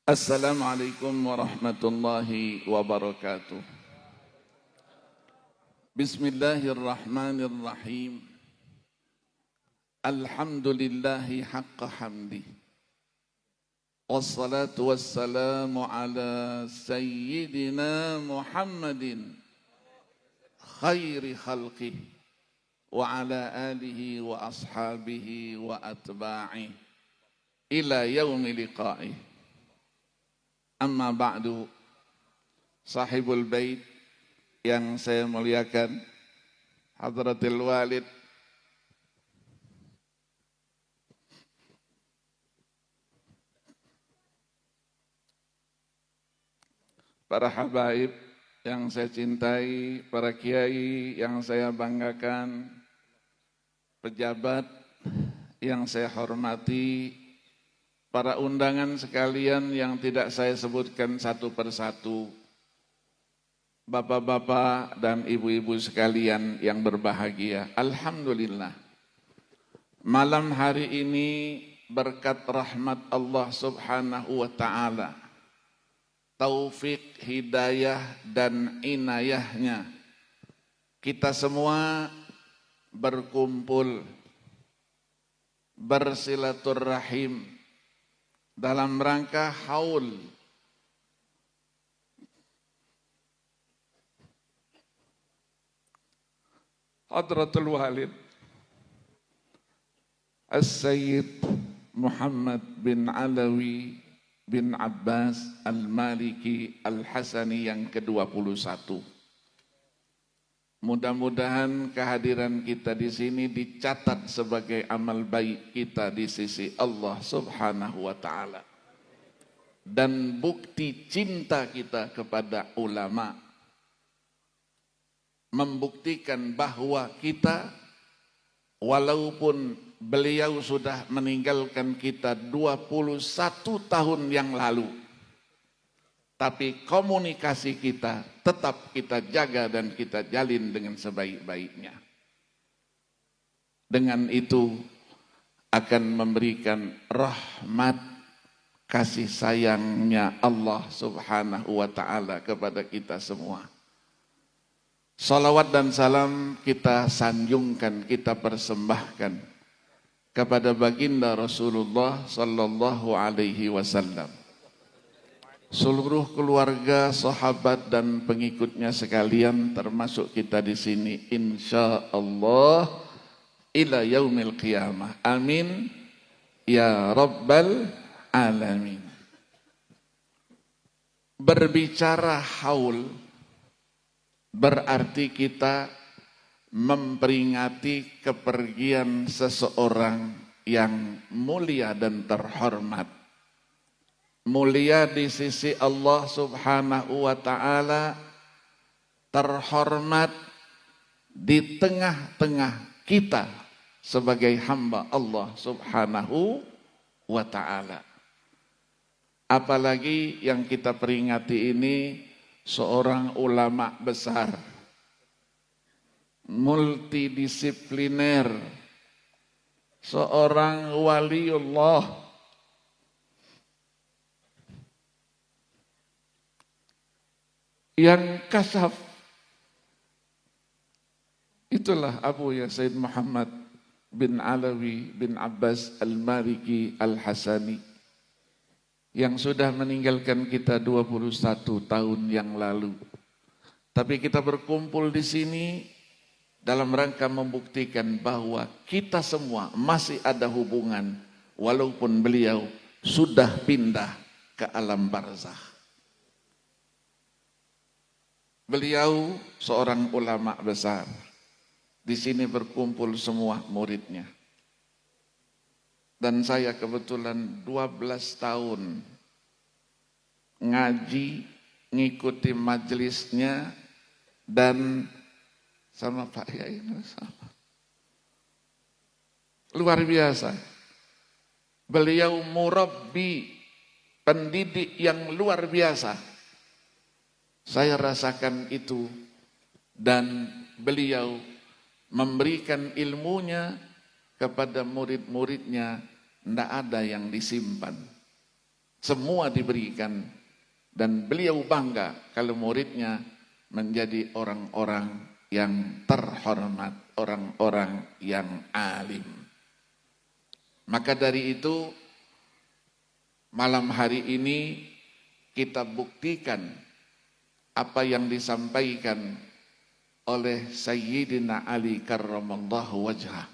Assalamualaikum warahmatullahi wabarakatuh. Bismillahirrahmanirrahim. Alhamdulillahi haqqa hamdi. Wassalatu wassalamu ala sayyidina Muhammadin khairi khalqih wa ala alihi wa ashabihi wa atba'ih ila yaumi liqa'ih. Amma ba'du, sahibul bait yang saya muliakan, Hadratil Walid, para habaib yang saya cintai, para kiai yang saya banggakan, pejabat yang saya hormati, para undangan sekalian yang tidak saya sebutkan satu persatu, bapak-bapak dan ibu-ibu sekalian yang berbahagia. Alhamdulillah, malam hari ini berkat rahmat Allah subhanahu wa ta'ala, taufik, hidayah dan inayahnya, kita semua berkumpul bersilaturrahim dalam rangka haul Hadratul Walid As-Sayyid Muhammad bin Alawi bin Abbas Al-Maliki Al-Hasani yang ke-21. Mudah-mudahan kehadiran kita di sini dicatat sebagai amal baik kita di sisi Allah Subhanahu wa ta'ala, dan bukti cinta kita kepada ulama, membuktikan bahwa kita, walaupun beliau sudah meninggalkan kita 21 tahun yang lalu, tapi komunikasi kita tetap kita jaga dan kita jalin dengan sebaik-baiknya. Dengan itu akan memberikan rahmat kasih sayangnya Allah subhanahu wa ta'ala kepada kita semua. Salawat dan salam kita sanjungkan, kita persembahkan kepada baginda Rasulullah sallallahu alaihi wasallam, seluruh keluarga, sahabat dan pengikutnya sekalian, termasuk kita di sini, insya Allah ila yaumil qiyamah. Amin ya rabbal alamin. Berbicara haul berarti kita memperingati kepergian seseorang yang mulia dan terhormat. Mulia di sisi Allah subhanahu wa ta'ala, terhormat di tengah-tengah kita sebagai hamba Allah subhanahu wa ta'ala. Apalagi yang kita peringati ini seorang ulama besar, multidisipliner, seorang waliullah, yang kasaf. Itulah Abu ya Sayyid Muhammad bin Alawi bin Abbas Al-Maliki Al-Hasani yang sudah meninggalkan kita 21 tahun yang lalu. Tapi kita berkumpul di sini dalam rangka membuktikan bahwa kita semua masih ada hubungan walaupun beliau sudah pindah ke alam barzakh. Beliau seorang ulama besar. Di sini berkumpul semua muridnya. Dan saya kebetulan 12 tahun ngaji, ngikuti majelisnya, dan sama Pak Yai sama. Luar biasa. Beliau murabbi, pendidik yang luar biasa. Saya rasakan itu, dan beliau memberikan ilmunya kepada murid-muridnya, tidak ada yang disimpan. Semua diberikan dan beliau bangga kalau muridnya menjadi orang-orang yang terhormat, orang-orang yang alim. Maka dari itu malam hari ini kita buktikan apa yang disampaikan oleh Sayyidina Ali karramallahu wajhah.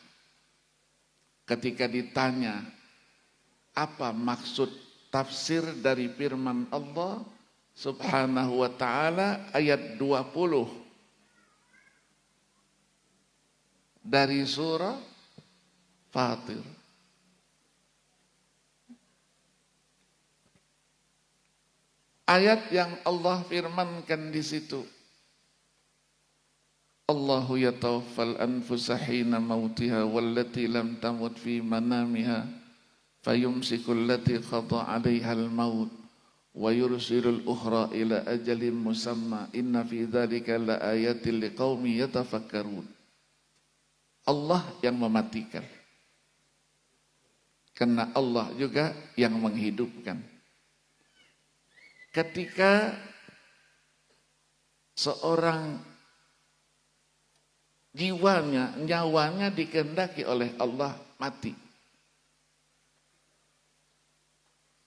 Ketika ditanya apa maksud tafsir dari firman Allah Subhanahu wa ta'ala ayat 20 dari surah Fatir. Ayat yang Allah firmankan di situ, Allahu yatawaffal anfusa hina mautiha wallati lam tamut fi manamiha fayumsikul lati qada 'alaiha al-maut wa yursilul ukhra ila ajalin musamma inna fi dzalika laayatil liqaumi yatafakkarun. Allah yang mematikan, karena Allah juga yang menghidupkan. Ketika seorang nyawanya dikehendaki oleh Allah mati.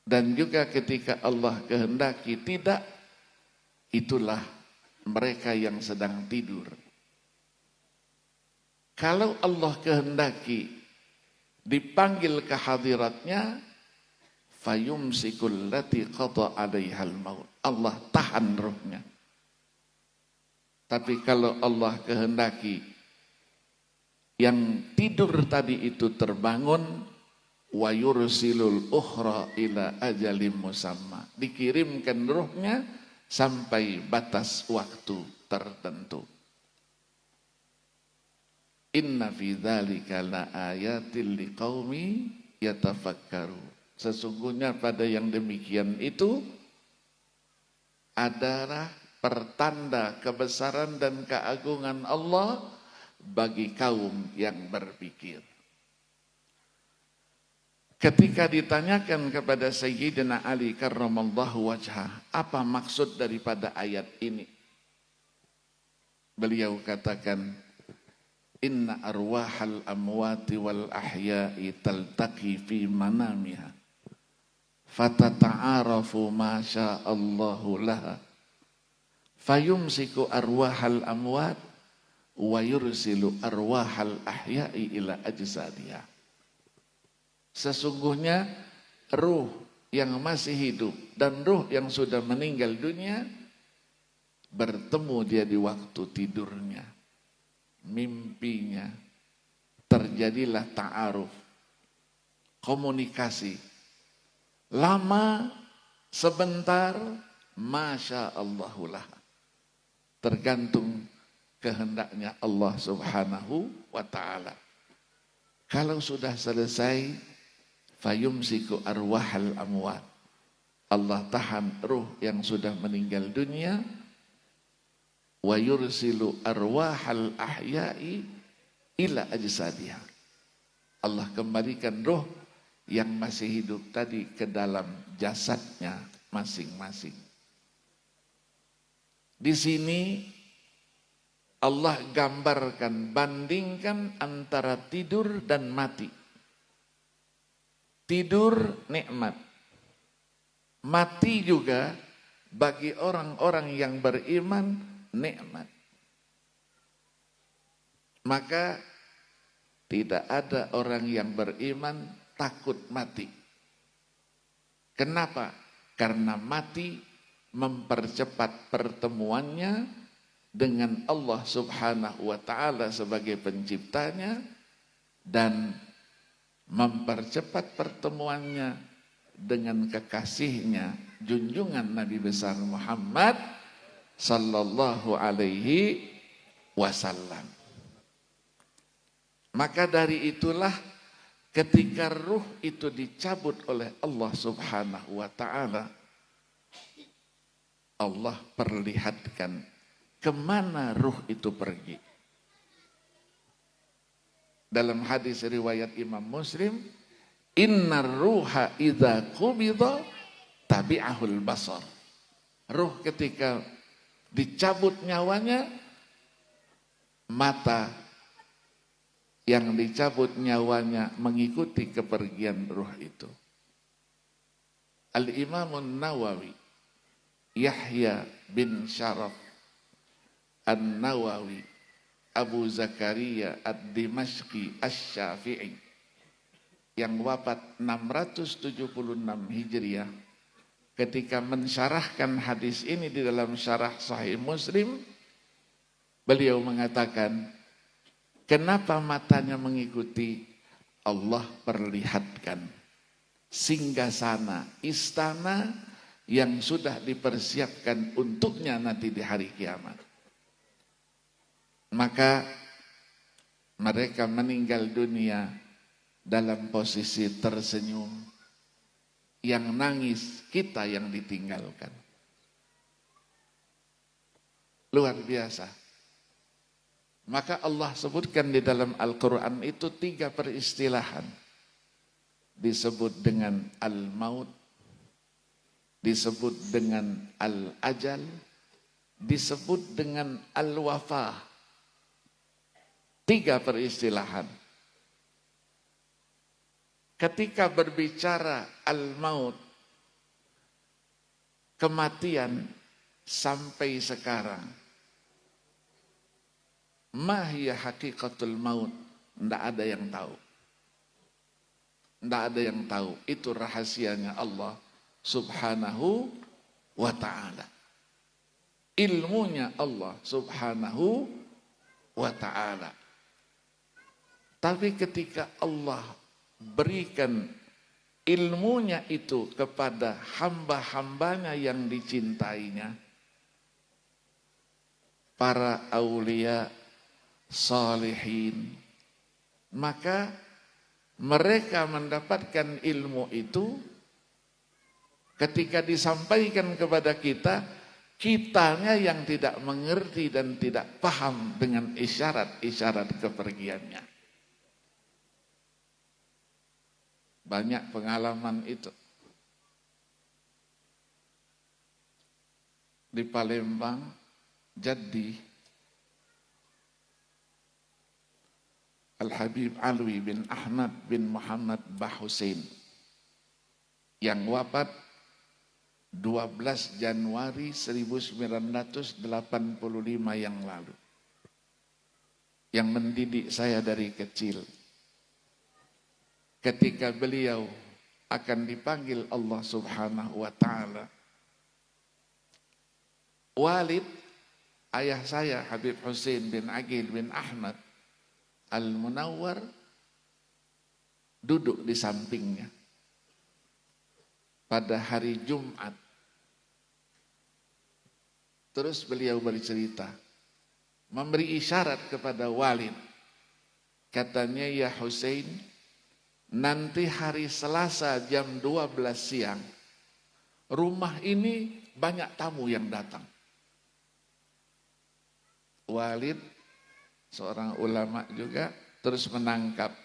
Dan juga ketika Allah kehendaki tidak, itulah mereka yang sedang tidur. Kalau Allah kehendaki dipanggil ke hadiratnya, fayumsikul lati qada 'alaihal maut. Allah tahan ruhnya. Tapi kalau Allah kehendaki yang tidur tadi itu terbangun, wa yursilul ukhra ila ajalim musamma, dikirimkan ruhnya sampai batas waktu tertentu. Inna fi dzalika laayatil liqaumi yatafakkaru. Sesungguhnya pada yang demikian itu adalah pertanda kebesaran dan keagungan Allah bagi kaum yang berpikir. Ketika ditanyakan kepada Sayyidina Ali karramallahu wajhah, apa maksud daripada ayat ini? Beliau katakan, inna arwahal amwati wal ahya'i taltaqi fi manamiha fatata'arafu ma sya'allahu laha fayumsiku arwahal amwat wa yursilu arwahal ahya'i ila ajsadiha. Sesungguhnya ruh yang masih hidup dan ruh yang sudah meninggal dunia bertemu dia di waktu tidurnya, mimpinya, terjadilah ta'aruf, komunikasi. Lama, sebentar, masya Allahulah. Tergantung kehendaknya Allah subhanahu wa ta'ala. Kalau sudah selesai, fayumsiku arwahal amwat. Allah tahan ruh yang sudah meninggal dunia. Wa yursilu arwahal ahya'i ila ajsadiha. Allah kembalikan ruh yang masih hidup tadi ke dalam jasadnya masing-masing. Di sini Allah gambarkan, bandingkan antara tidur dan mati. Tidur nikmat, mati juga bagi orang-orang yang beriman nikmat. Maka tidak ada orang yang beriman takut mati. Kenapa? Karena mati mempercepat pertemuannya dengan Allah subhanahu wa ta'ala sebagai penciptanya dan mempercepat pertemuannya dengan kekasihnya, junjungan Nabi besar Muhammad sallallahu alaihi wasallam. Maka dari itulah ketika ruh itu dicabut oleh Allah subhanahu wa ta'ala, Allah perlihatkan kemana ruh itu pergi. Dalam hadis riwayat Imam Muslim, innar ruha idza qubida tabi'ahul basar. Ruh ketika dicabut nyawanya, mata yang dicabut nyawanya mengikuti kepergian ruh itu. Al-Imamun Nawawi, Yahya bin Syaraf An-Nawawi Abu Zakaria Ad-Dimashqi Asy-Syafi'i yang wafat 676 Hijriah, ketika mensyarahkan hadis ini di dalam syarah Sahih Muslim, beliau mengatakan, kenapa matanya mengikuti? Allah perlihatkan singgasana, istana yang sudah dipersiapkan untuknya nanti di hari kiamat. Maka mereka meninggal dunia dalam posisi tersenyum, yang nangis kita yang ditinggalkan. Luar biasa. Maka Allah sebutkan di dalam Al-Quran itu 3 peristilahan. Disebut dengan al-maut, disebut dengan al-ajal, disebut dengan al-wafah. 3 peristilahan. Ketika berbicara al-maut, kematian sampai sekarang, ma hiya haqiqatul maut, tidak ada yang tahu. Tidak ada yang tahu. Itu rahasianya Allah subhanahu wa ta'ala. Ilmunya Allah subhanahu wa ta'ala. Tapi ketika Allah berikan ilmunya itu kepada hamba-hambanya yang dicintainya, para aulia salihin, maka mereka mendapatkan ilmu itu ketika disampaikan kepada kita, kitanya yang tidak mengerti dan tidak paham dengan isyarat-isyarat kepergiannya. Banyak pengalaman itu. Di Palembang, Jaddi Al-Habib Alwi bin Ahmad bin Muhammad Bahusin yang wafat 12 Januari 1985 yang lalu, yang mendidik saya dari kecil. Ketika beliau akan dipanggil Allah subhanahu wa ta'ala, Walid, ayah saya Habib Husain bin Aqil bin Ahmad Al-Munawwar, duduk di sampingnya pada hari Jumat. Terus beliau bercerita, memberi isyarat kepada Walid. Katanya, ya Husain, nanti hari Selasa jam 12 siang, rumah ini banyak tamu yang datang. Walid, seorang ulama juga, terus menangkap,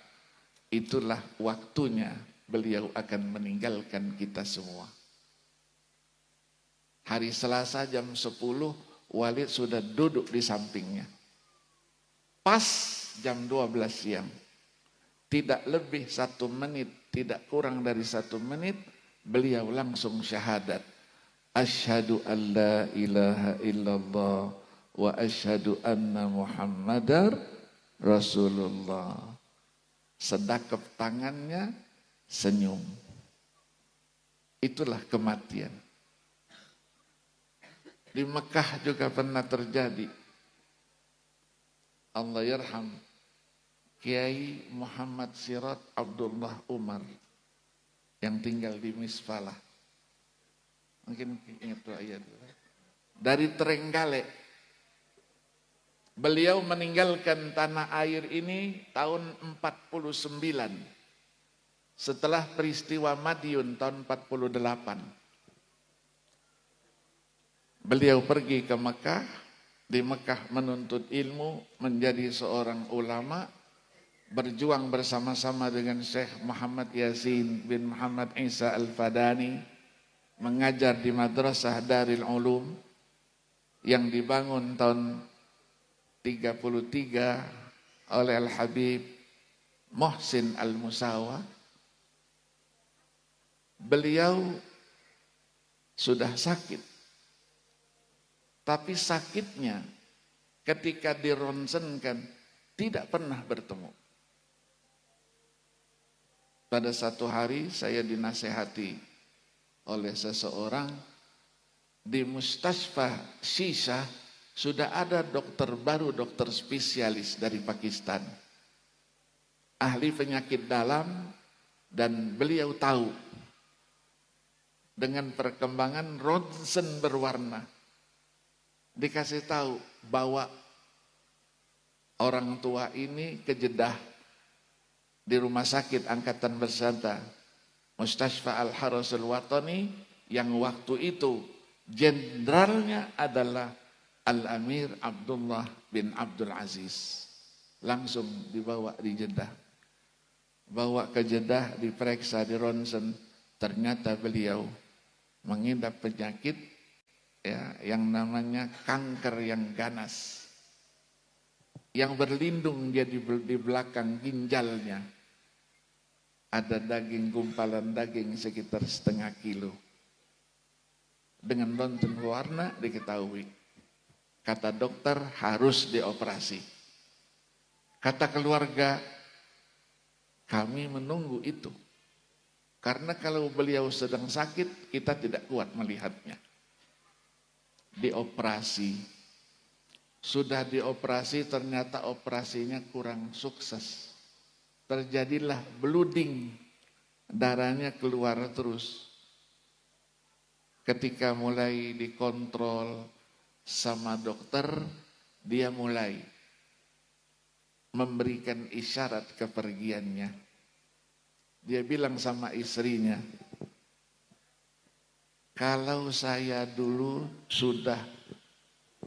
itulah waktunya beliau akan meninggalkan kita semua. Hari Selasa jam 10, Walid sudah duduk di sampingnya. Pas jam 12 siang. Tidak lebih 1 menit, tidak kurang dari 1 menit, beliau langsung syahadat. Asyhadu an la ilaha illallah wa asyhadu anna Muhammadar Rasulullah. Sedakap tangannya, senyum. Itulah kematian. Di Mekah juga pernah terjadi. Allah yarham Kiai Muhammad Sirat Abdullah Umar yang tinggal di Misfalah. Mungkin ingat tuh ayat. Dari Trenggalek. Beliau meninggalkan tanah air ini tahun 49. Setelah peristiwa Madiun tahun 48. Beliau pergi ke Mekah. Di Mekah menuntut ilmu, menjadi seorang ulama, berjuang bersama-sama dengan Syekh Muhammad Yasin bin Muhammad Isa Al-Fadani, mengajar di Madrasah Darul Ulum yang dibangun tahun 33 oleh Al-Habib Muhsin Al-Musawa. Beliau sudah sakit, tapi sakitnya ketika dironsenkan tidak pernah bertemu. Pada satu hari saya dinasehati oleh seseorang, di Mustasfa Shisha sudah ada dokter baru, dokter spesialis dari Pakistan, ahli penyakit dalam, dan beliau tahu dengan perkembangan ronsen berwarna. Dikasih tahu bahwa orang tua ini ke Jeddah di rumah sakit Angkatan Bersenjata Mustashfa Al-Harasul Watani, yang waktu itu jenderalnya adalah Al-Amir Abdullah bin Abdul Aziz. Langsung dibawa di Jeddah. Bawa ke Jeddah, diperiksa, di ronsen, ternyata beliau mengidap penyakit ya, yang namanya kanker yang ganas, yang berlindung dia di belakang ginjalnya. Ada daging, gumpalan daging sekitar setengah kilo. Dengan ronsen warna diketahui, kata dokter harus dioperasi. Kata keluarga, kami menunggu itu. Karena kalau beliau sedang sakit, kita tidak kuat melihatnya. Dioperasi. Sudah dioperasi, ternyata operasinya kurang sukses. Terjadilah bleeding, darahnya keluar terus. Ketika mulai dikontrol sama dokter, dia mulai memberikan isyarat kepergiannya. Dia bilang sama istrinya, kalau saya dulu sudah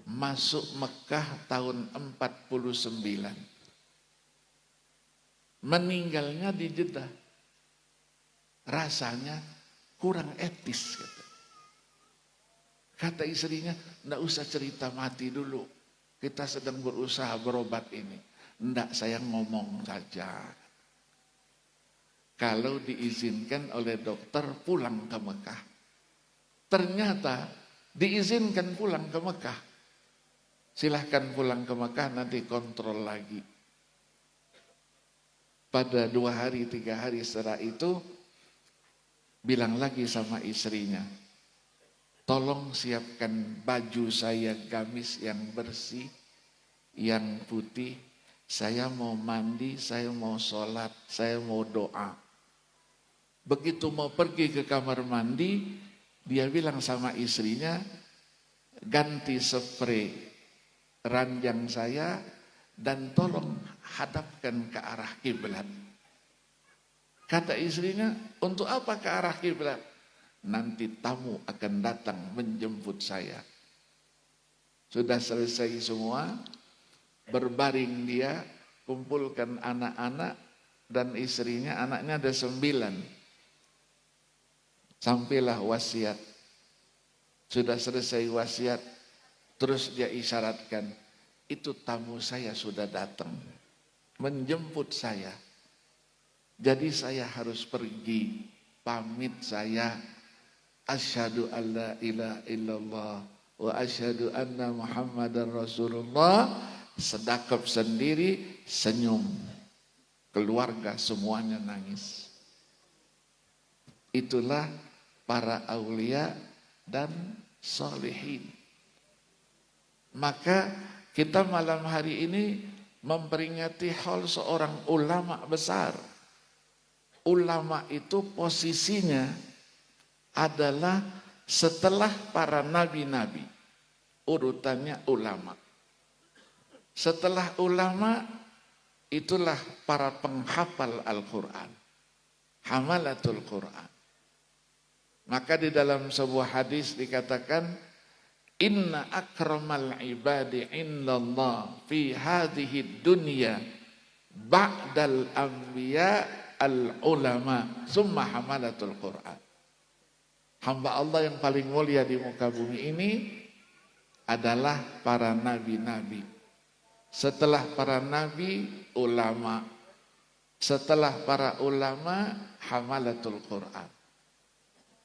masuk Mekah tahun 49, meninggalnya di Jeddah, rasanya kurang etis. Kata istrinya, enggak usah cerita mati dulu, kita sedang berusaha berobat ini. Enggak, saya ngomong saja. Kalau diizinkan oleh dokter pulang ke Mekah. Ternyata diizinkan pulang ke Mekah. Silahkan pulang ke Mekah, nanti kontrol lagi. Pada 2 hari, 3 hari setelah itu, bilang lagi sama istrinya, tolong siapkan baju saya gamis yang bersih, yang putih. Saya mau mandi, saya mau sholat, saya mau doa. Begitu mau pergi ke kamar mandi, dia bilang sama istrinya, ganti spray ranjang saya dan tolong hadapkan ke arah kiblat. Kata istrinya, untuk apa ke arah kiblat? Nanti tamu akan datang menjemput saya. Sudah selesai semua, berbaring dia, kumpulkan anak-anak dan istrinya, anaknya ada 9. Sampailah wasiat. Sudah selesai wasiat, terus dia isyaratkan, itu tamu saya sudah datang, menjemput saya. Jadi saya harus pergi, pamit saya. Asyhadu alla ilaha illallah wa asyhadu anna Muhammadar Rasulullah. Sedekap sendiri, senyum. Keluarga semuanya nangis. Itulah para aulia dan sholihin. Maka kita malam hari ini memperingati haul seorang ulama besar. Ulama itu posisinya adalah setelah para nabi-nabi. Urutannya ulama. Setelah ulama, itulah para penghafal Al-Quran. Hamalatul Quran. Maka di dalam sebuah hadis dikatakan, inna akramal ibadi indallah fi hadhihi dunya ba'dal anbiya al ulama summa hamalatul Quran. hamba Allah yang paling mulia di muka bumi ini adalah para nabi-nabi. Setelah para nabi, ulama. Setelah para ulama, hamalatul Quran.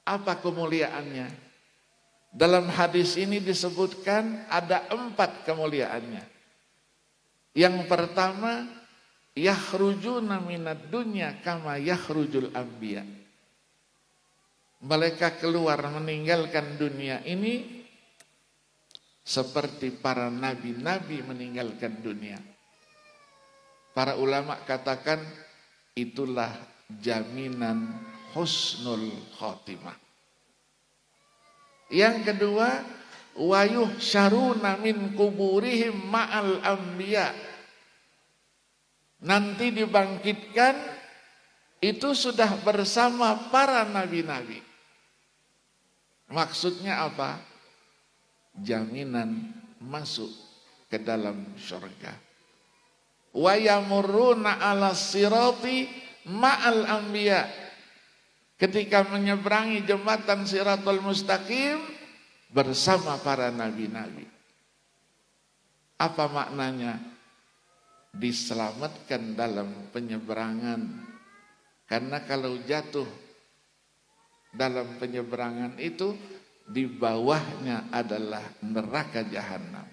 Apa kemuliaannya? Dalam hadis ini disebutkan ada 4 kemuliaannya. Yang pertama, yakhrujuna minad dunya kama yakhrujul anbiya. Mereka keluar meninggalkan dunia ini seperti para nabi-nabi meninggalkan dunia. Para ulama katakan itulah jaminan husnul khotimah. Yang kedua, wa yuhsyaruna min kuburihim ma'al anbiya. Nanti dibangkitkan itu sudah bersama para nabi-nabi. Maksudnya apa? Jaminan masuk ke dalam surga. Wa yamurruna 'ala sirati ma'al anbiya. Ketika menyeberangi jembatan Siratul Mustaqim bersama para nabi-nabi. Apa maknanya? Diselamatkan dalam penyeberangan. Karena kalau jatuh dalam penyeberangan itu di bawahnya adalah neraka jahanam.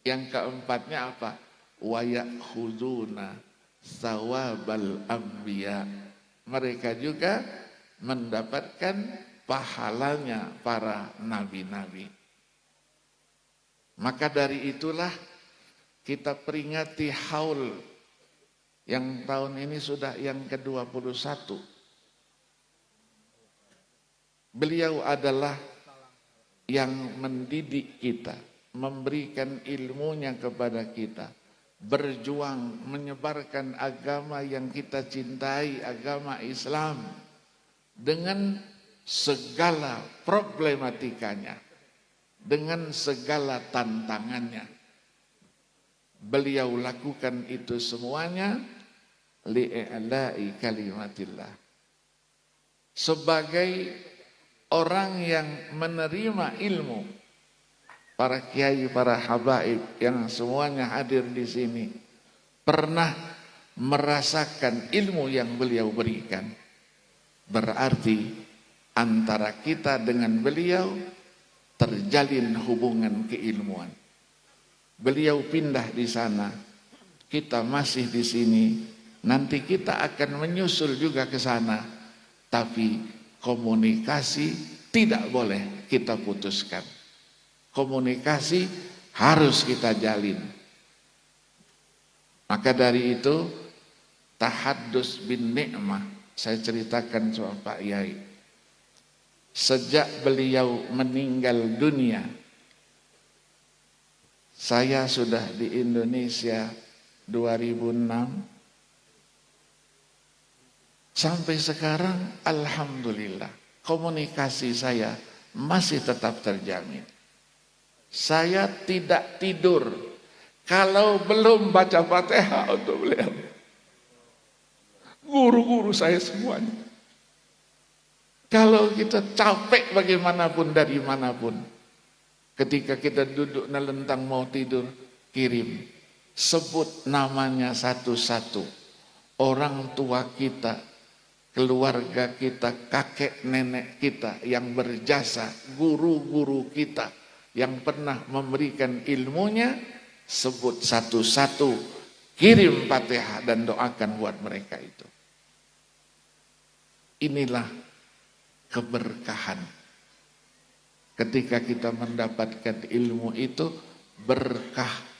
Yang keempatnya apa? Wa ya'khuduna sawabal anbiya. Mereka juga mendapatkan pahalanya para nabi-nabi. Maka dari itulah kita peringati haul yang tahun ini sudah yang ke-21. Beliau adalah yang mendidik kita, memberikan ilmunya kepada kita, berjuang menyebarkan agama yang kita cintai, agama Islam, dengan segala problematikanya, dengan segala tantangannya. Beliau lakukan itu semuanya li'i'la'i kalimatillah. Sebagai orang yang menerima ilmu, para kiai, para habaib yang semuanya hadir di sini pernah merasakan ilmu yang beliau berikan. Berarti antara kita dengan beliau terjalin hubungan keilmuan. Beliau pindah di sana, kita masih di sini. Nanti kita akan menyusul juga ke sana, tapi komunikasi tidak boleh kita putuskan. Komunikasi harus kita jalin. Maka dari itu tahaddus bin ni'mah, saya ceritakan sama Pak Yai. Sejak beliau meninggal dunia, saya sudah di Indonesia 2006 sampai sekarang, alhamdulillah komunikasi saya masih tetap terjamin. Saya tidak tidur kalau belum baca Fatihah untuk beliau. Guru-guru saya semuanya. Kalau kita capek bagaimanapun dari manapun, ketika kita duduk nelentang mau tidur, kirim, sebut namanya satu-satu. Orang tua kita, keluarga kita, kakek nenek kita yang berjasa, guru-guru kita yang pernah memberikan ilmunya, sebut satu-satu, kirim Fatihah dan doakan buat mereka itu. Inilah keberkahan. Ketika kita mendapatkan ilmu itu berkah.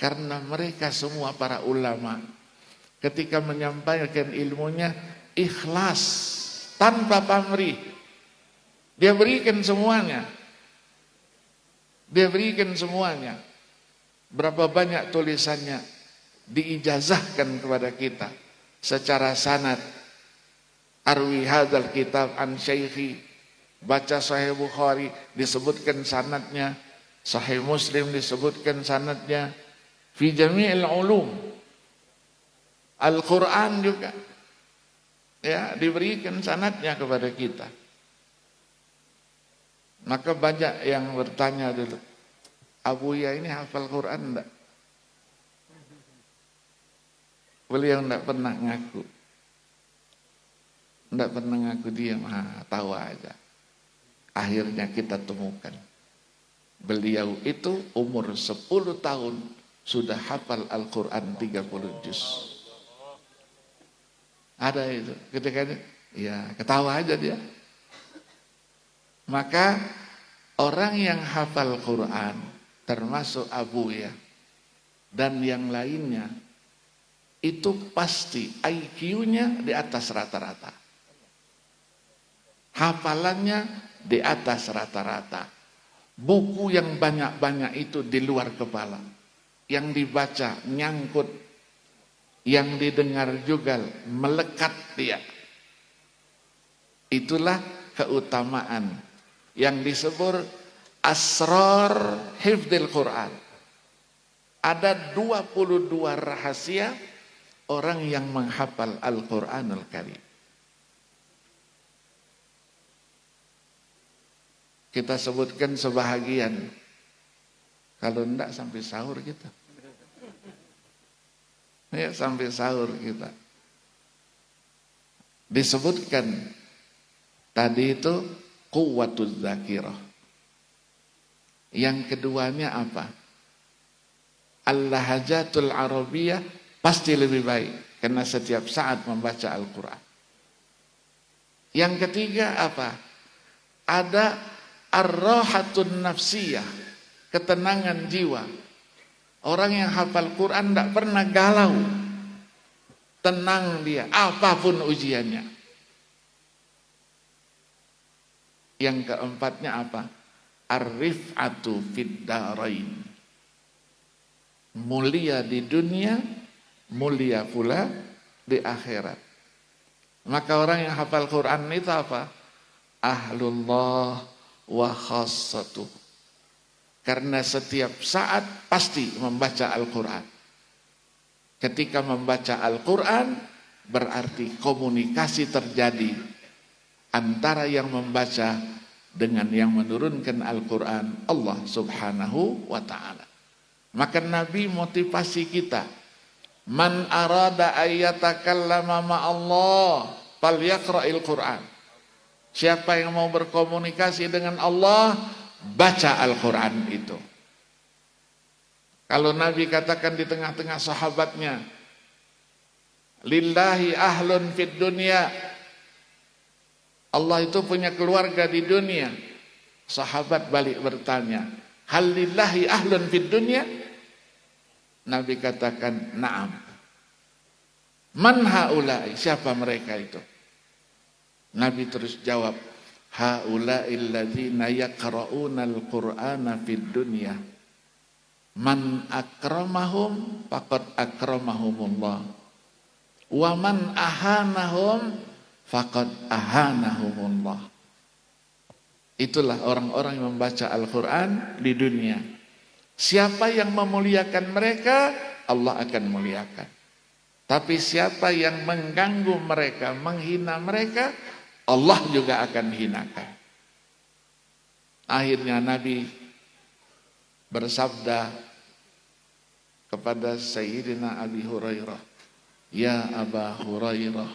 Karena mereka semua para ulama ketika menyampaikan ilmunya ikhlas, tanpa pamrih. Dia berikan semuanya. Dia berikan semuanya. Berapa banyak tulisannya diijazahkan kepada kita secara sanad. Arwi hadzal kitab an syaikhi, baca Sahih Bukhari disebutkan sanadnya, Sahih Muslim disebutkan sanadnya, fi jami'il ulum, Al-Quran juga ya diberikan sanadnya kepada kita. Maka banyak yang bertanya dulu, Abuya ini hafal Quran enggak? Beliau enggak pernah ngaku. Enggak pernah ngaku, dia tahu aja. Akhirnya kita temukan beliau itu umur 10 tahun sudah hafal Al-Quran 30 juz. Ada itu. Ketika ya ketawa aja dia. Maka orang yang hafal Quran termasuk Abuya dan yang lainnya itu pasti IQ-nya di atas rata-rata. Hafalannya di atas rata-rata. Buku yang banyak-banyak itu di luar kepala. Yang dibaca nyangkut, yang didengar juga melekat dia. Itulah keutamaan yang disebut asrar hifdzil Quran. Ada 22 rahasia orang yang menghafal Al-Quranul Karim. Kita sebutkan sebahagian. Kalau enggak sampai sahur kita. Ya, sampai sahur kita. Disebutkan tadi itu quwwatuz zakirah. Yang keduanya apa? Al-lahajatul arabiyah pasti lebih baik karena setiap saat membaca Al-Quran. Yang ketiga apa? Ada ar-rahatun nafsiyah, ketenangan jiwa. Orang yang hafal Quran tidak pernah galau, tenang dia apapun ujiannya. Yang keempatnya apa? Ar-rif'atu fid darain, mulia di dunia, mulia pula di akhirat. Maka orang yang hafal Quran itu apa? Ahlullah wa khassatuh. Karena setiap saat pasti membaca Al-Quran. Ketika membaca Al-Quran berarti komunikasi terjadi antara yang membaca dengan yang menurunkan Al-Quran, Allah subhanahu wa ta'ala. Maka Nabi motivasi kita, man arada ayyatakallama ma'allah falyaqra'il Quran. Siapa yang mau berkomunikasi dengan Allah, baca Al-Quran itu. Kalau Nabi katakan di tengah-tengah sahabatnya, lillahi ahlun fid dunya, Allah itu punya keluarga di dunia. Sahabat balik bertanya, hal lillahi ahlun fid dunya? Nabi katakan, na'am. Man haulai, siapa mereka itu? Nabi terus jawab, haula'il ladzina yaqra'una al-Qur'ana fid dunya. Man akramahum faqad akramahumullah. Wa man ahanahum faqad ahanahumullah. Itulah orang-orang yang membaca Al-Quran di dunia. Siapa yang memuliakan mereka, Allah akan muliakan. Tapi siapa yang mengganggu mereka, menghina mereka, Allah juga akan hinakan. Akhirnya Nabi bersabda kepada Sayyidina Abi Hurairah, ya Aba Hurairah,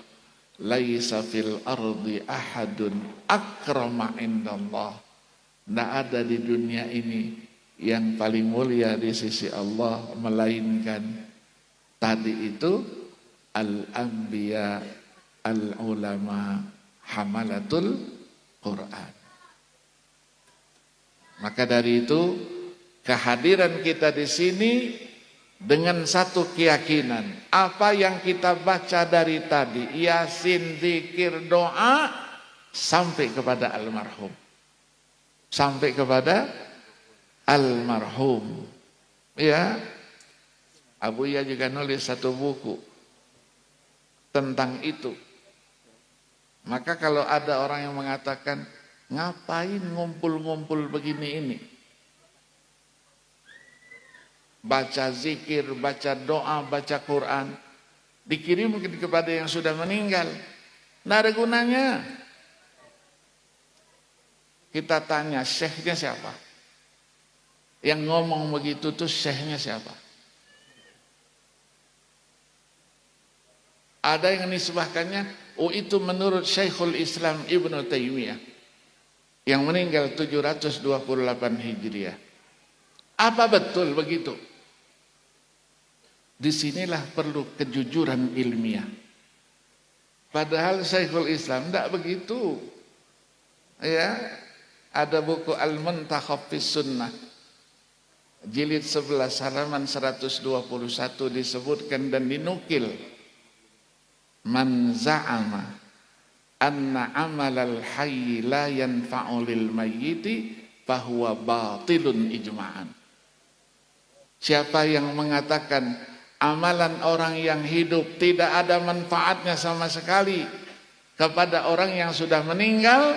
laisa fil ardi ahadun akrama indallah. Tidak ada di dunia ini yang paling mulia di sisi Allah melainkan tadi itu al-anbiya, al-ulama, hamalatul Quran. Maka dari itu kehadiran kita di sini dengan satu keyakinan, apa yang kita baca dari tadi, Yasin, zikir, doa, sampai kepada almarhum. Sampai kepada almarhum. Ya, Abuya juga nulis satu buku tentang itu. Maka kalau ada orang yang mengatakan, ngapain ngumpul-ngumpul begini ini? Baca zikir, baca doa, baca Quran, dikirim mungkin kepada yang sudah meninggal. Tidak ada gunanya. Kita tanya, syekhnya siapa? Yang ngomong begitu tuh syekhnya siapa? Ada yang nisbahkannya, oh itu menurut Syekhul Islam Ibnu Taimiyah yang meninggal 728 Hijriah. Apa betul begitu? Disinilah perlu kejujuran ilmiah. Padahal Syekhul Islam tidak begitu. Ya, ada buku Al-Muntakhab fis Sunnah, jilid 11 halaman 121 disebutkan dan dinukil. Man za'ama anna amalal hayyi la yanfa'u lil mayyiti fahuwa batilun ijma'an. Siapa yang mengatakan amalan orang yang hidup tidak ada manfaatnya sama sekali kepada orang yang sudah meninggal,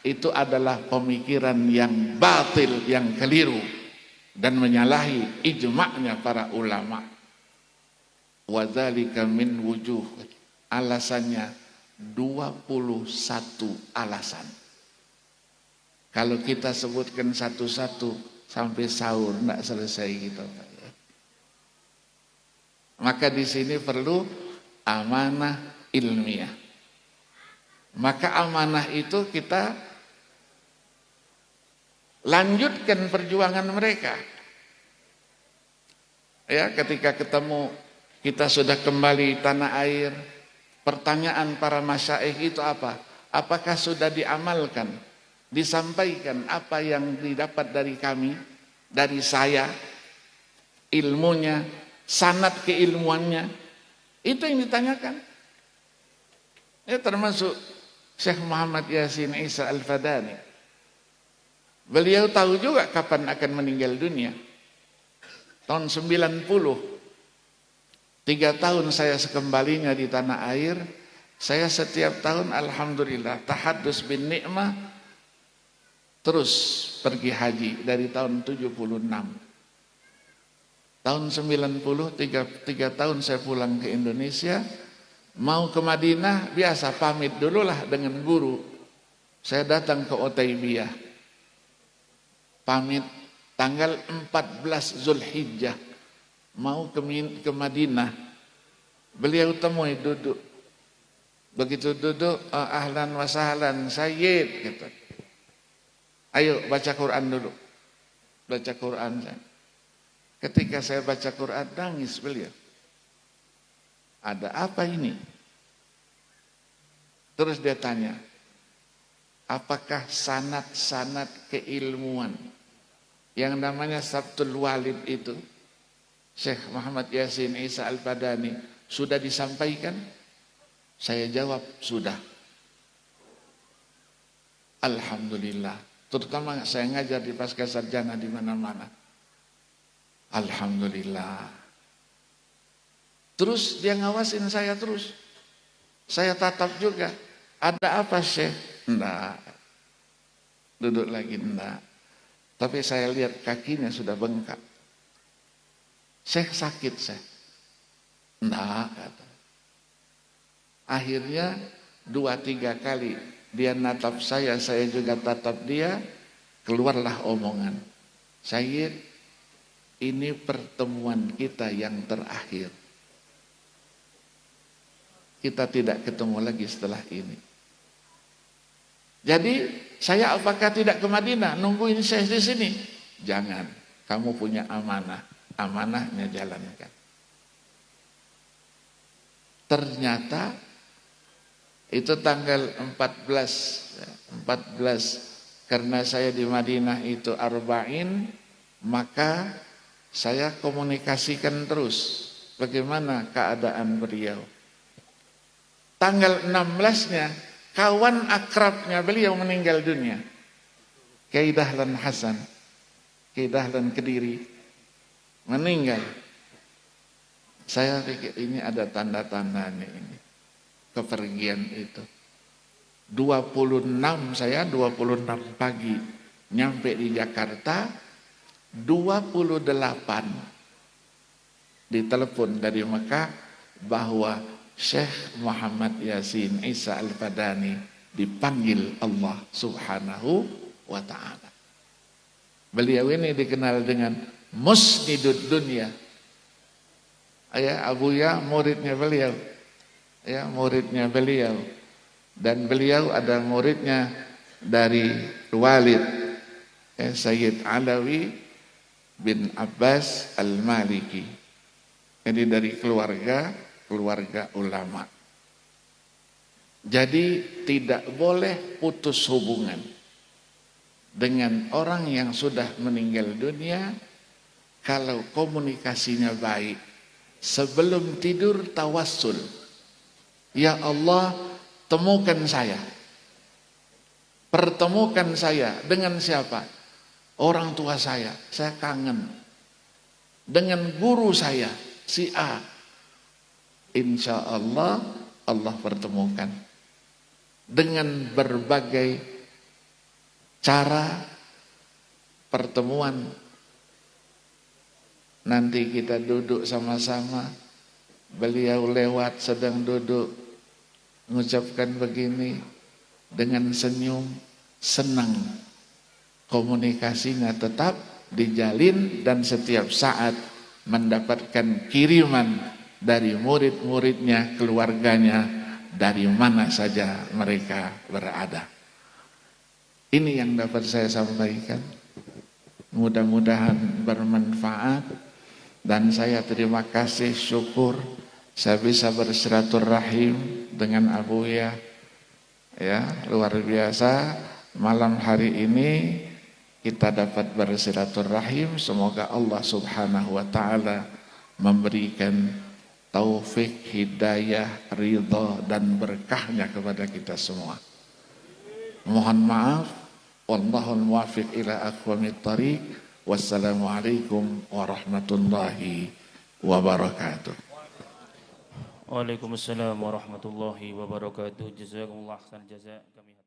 itu adalah pemikiran yang batil, yang keliru dan menyalahi ijma'nya para ulama. Wa dzalika min wujuh. Alasannya 21 alasan. Kalau kita sebutkan satu-satu sampai sahur tidak selesai gitu. Maka di sini perlu amanah ilmiah. Maka amanah itu kita lanjutkan perjuangan mereka. Ya, ketika ketemu kita sudah kembali tanah air, pertanyaan para masyaikh itu apa? Apakah sudah diamalkan, disampaikan apa yang didapat dari kami, dari saya, ilmunya, sanad keilmuannya? Itu yang ditanyakan. Ya, termasuk Syekh Muhammad Yasin Isa Al-Fadani. Beliau tahu juga kapan akan meninggal dunia. Tahun 90. 3 tahun saya sekembalinya di tanah air, saya setiap tahun alhamdulillah tahaddus bin ni'mah terus pergi haji dari tahun 76. Tahun 90, 3 tahun saya pulang ke Indonesia, mau ke Madinah, biasa pamit dululah dengan guru. Saya datang ke Utaibiyah, pamit tanggal 14 Zulhijjah, mau ke Madinah. Beliau temui duduk. Begitu duduk, ahlan wa sahlan Sayyid gitu. Ayo baca Quran dulu. Baca Quran saya. Ketika saya baca Quran nangis beliau. Ada apa ini? Terus dia tanya, apakah sanad-sanad keilmuan yang namanya Sabtul Walid itu, Syekh Muhammad Yasin Isa Al-Fadani, sudah disampaikan? Saya jawab, sudah. Alhamdulillah. Terutama saya ngajar di pasca sarjana di mana-mana. Alhamdulillah. Terus dia ngawasin saya terus. Saya tatap juga. Ada apa Syekh? Enggak. Duduk lagi, enggak. Tapi saya lihat kakinya sudah bengkak. Syekh sakit, Syekh. Enggak, kata. Akhirnya 2-3 kali dia natap saya juga tatap dia, keluarlah omongan. Sayyid, ini pertemuan kita yang terakhir. Kita tidak ketemu lagi setelah ini. Jadi, saya apakah tidak ke Madinah nungguin Syekh di sini? Jangan, kamu punya amanah. Amanahnya jalankan. Ternyata itu tanggal 14 karena saya di Madinah itu arba'in, maka saya komunikasikan terus bagaimana keadaan beliau. Tanggal 16-nya kawan akrabnya beliau meninggal dunia, Kiai Dahlan Hasan, Kiai Dahlan Kediri, meninggal. Saya pikir ini ada tanda-tandanya ini, kepergian itu. 26 pagi nyampe di Jakarta, 28 ditelepon dari Mekah bahwa Syekh Muhammad Yasin Isa Al-Fadani dipanggil Allah Subhanahu wa ta'ala. Beliau ini dikenal dengan musnidud dunya. Ya, Abuya muridnya beliau. Ya, muridnya beliau. Dan beliau ada muridnya dari Walid Sayyid Alawi bin Abbas Al-Maliki. Jadi dari keluarga ulama. Jadi tidak boleh putus hubungan dengan orang yang sudah meninggal dunia kalau komunikasinya baik. Sebelum tidur tawassul. Ya Allah, temukan saya. Pertemukan saya dengan siapa? Orang tua saya kangen. Dengan guru saya, si A. Insya Allah, Allah pertemukan. Dengan berbagai cara pertemuan. Nanti kita duduk sama-sama. Beliau lewat sedang duduk. Mengucapkan begini. Dengan senyum, senang. Komunikasinya tetap dijalin dan setiap saat mendapatkan kiriman dari murid-muridnya, keluarganya, dari mana saja mereka berada. Ini yang dapat saya sampaikan. Mudah-mudahan bermanfaat. Dan saya terima kasih, syukur saya bisa bersilaturahim dengan Abuya. Ya, luar biasa. Malam hari ini kita dapat bersilaturahim. Semoga Allah Subhanahu wa taala memberikan taufik, hidayah, ridha dan berkahnya kepada kita semua. Mohon maaf. Wallahul muwaffiq ila aqwamit thariq. Wassalamualaikum warahmatullahi wabarakatuh. Waalaikumsalam warahmatullahi wabarakatuh. Jazakumullah khairan jazaa. Kami